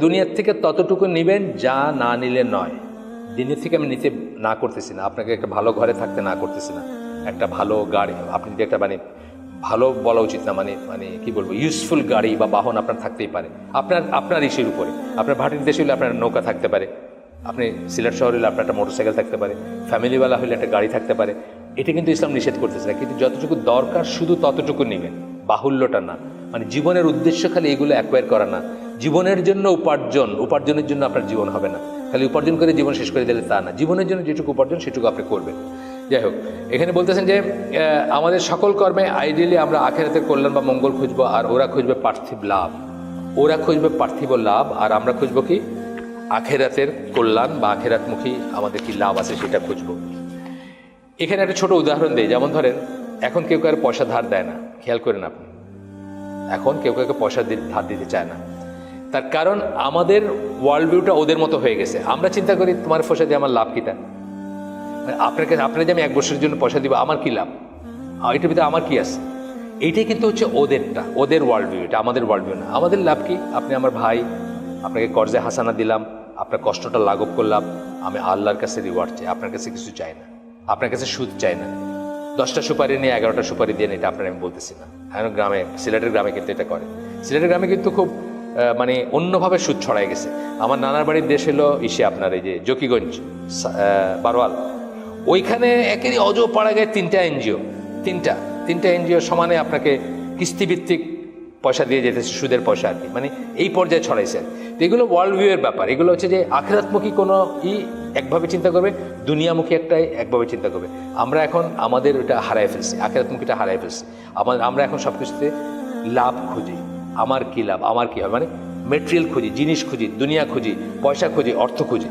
দুনিয়ার থেকে ততটুকু নেবেন যা না নিলে নয়। দুনিয়া থেকে আমি নিতে না করতেছি না, আপনাকে একটা ভালো ঘরে থাকতে না করতেছি না, একটা ভালো গাড়ি, আপনি যদি একটা মানে ভালো বলা উচিত না, মানে মানে কি বলবো, ইউজফুল গাড়ি বা বাহন আপনার থাকতেই পারে, আপনার ইস্যুর উপরে। আপনার ভাটির দেশে হলে আপনার নৌকা থাকতে পারে, আপনি সিলেট শহর হলে আপনার একটা মোটরসাইকেল থাকতে পারে, ফ্যামিলিওয়ালা হলে একটা গাড়ি থাকতে পারে। এটা কিন্তু ইসলাম নিষেধ করতেছে না, কিন্তু যতটুকু দরকার শুধু ততটুকু নেবেন, বাহুল্যটা না। মানে জীবনের উদ্দেশ্য খালি এগুলো অ্যাকোয়ার করা না, জীবনের জন্য উপার্জনের জন্য আপনার জীবন হবে না, খালি উপার্জন করে জীবন শেষ করে দিলে তা না, জীবনের জন্য যেটুকু উপার্জন সেটুকু আপনি করবেন। যাই হোক, এখানে বলতেছেন যে আমাদের সকল কর্মে আইডিয়ালি আমরা আখেরাতের কল্যাণ বা মঙ্গল খুঁজবো, আর ওরা খুঁজবে পার্থিব লাভ, ওরা খুঁজবে পার্থিব লাভ, আর আমরা খুঁজবো কি আখেরাতের কল্যাণ বা আখেরাতমুখী আমাদের কি লাভ আছে সেটা খুঁজবো। এখানে একটা ছোট উদাহরণ দেয়, যেমন ধরেন এখন কেউ কারো পয়সা ধার দেয় না, খেয়াল করেন আপনি, এখন কেউ কাউকে পয়সা ধার দিতে চায় না। তার কারণ আমাদের ওয়ার্ল্ড ভিউটা ওদের মতো হয়ে গেছে। আমরা চিন্তা করি তোমার পয়সা দিয়ে আমার লাভ কিটা, আপনার যে আমি 1 বছরের জন্য পয়সা দিব আমার কি লাভ, এটার ভিতরে আমার কি আছে। এইটাই কিন্তু হচ্ছে ওদেরটা, ওদের ওয়ার্ল্ড ভিউ, এটা আমাদের ওয়ার্ল্ড ভিউ না। আমাদের লাভ কি, আপনি আমার ভাই, আপনাকে কর্জে হাসানা দিলাম, আপনার কষ্টটা লাঘব করলাম, আমি আল্লাহর কাছে রিওয়ার্ড চাই, আপনার কাছে কিছু চাই না, আপনার কাছে সুদ চাই না। 10টা সুপারি নিয়ে 11টা সুপারি দিয়ে এটা আপনার আমি বলতেছি না। এখন গ্রামে, সিলেটের গ্রামে কিন্তু এটা করে, সিলেটের গ্রামে কিন্তু খুব মানে অন্যভাবে সুদ ছড়াই গেছে। আমার নানার বাড়ির দেশ হলো ইসে আপনার এই যে জকিগঞ্জ, বারোয়াল, ওইখানে একেরই অজপাড়া গায়ে 3টা এনজিও, তিনটা এনজিও সমানে আপনাকে কিস্তিভিত্তিক পয়সা দিয়ে যেতেছে, সুদের পয়সা আর কি, মানে এই পর্যায়ে ছড়াইছে। তো এগুলো ওয়ার্ল্ড ভিউয়ের ব্যাপার, এগুলো হচ্ছে যে আখিরাতমুখী কোনো একভাবে চিন্তা করবে, দুনিয়ামুখী একটাই একভাবে চিন্তা করবে। আমরা এখন আমাদের ওটা হারাই ফেলছি, আখিরাতমুখীটা হারাই ফেলছি। আমরা এখন সব কিছুতে লাভ খুঁজি, আমার কি লাভ, আমার কি হবে, মানে মেটেরিয়াল খুঁজি, জিনিস খুঁজি, দুনিয়া খুঁজি, পয়সা খুঁজি, অর্থ খুঁজি।